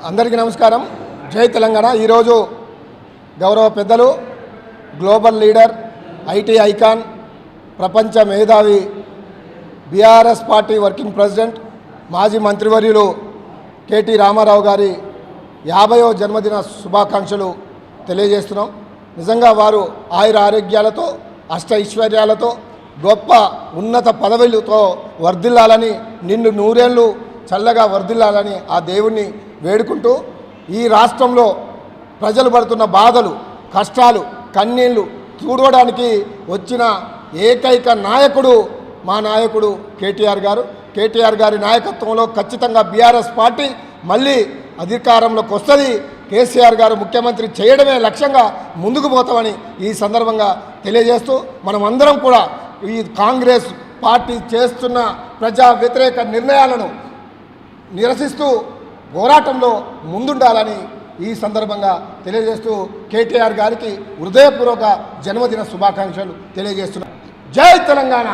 అందరికీ నమస్కారం. జై తెలంగాణ. ఈరోజు గౌరవ పెద్దలు, గ్లోబల్ లీడర్, ఐటీ ఐకాన్, ప్రపంచ మేధావి, బీఆర్ఎస్ పార్టీ వర్కింగ్ ప్రెసిడెంట్, మాజీ మంత్రివర్యులు కేటీ రామారావు గారి 50వ జన్మదిన శుభాకాంక్షలు తెలియజేస్తున్నాం. నిజంగా వారు ఆయుర ఆరోగ్యాలతో, అష్ట ఐశ్వర్యాలతో, గొప్ప ఉన్నత పదవులతో వర్ధిల్లాలని, నిండు నూరేళ్ళు చల్లగా వర్ధిల్లాలని ఆ దేవుణ్ణి వేడుకుంటూ, ఈ రాష్ట్రంలో ప్రజలు పడుతున్న బాధలు, కష్టాలు, కన్నీళ్లు చూడడానికి వచ్చిన ఏకైక నాయకుడు మా నాయకుడు కేటీఆర్ గారు. కేటీఆర్ గారి నాయకత్వంలో ఖచ్చితంగా బీఆర్ఎస్ పార్టీ మళ్ళీ అధికారంలోకి వస్తుంది. కేసీఆర్ గారు ముఖ్యమంత్రి చేయడమే లక్ష్యంగా ముందుకు పోతామని ఈ సందర్భంగా తెలియజేస్తూ, మనమందరం కూడా ఈ కాంగ్రెస్ పార్టీ చేస్తున్న ప్రజా వ్యతిరేక నిర్ణయాలను నిరసిస్తూ పోరాటంలో ముందుండాలని ఈ సందర్భంగా తెలియజేస్తూ కేటీఆర్ గారికి హృదయపూర్వక జన్మదిన శుభాకాంక్షలు తెలియజేస్తున్నాను. జై తెలంగాణ.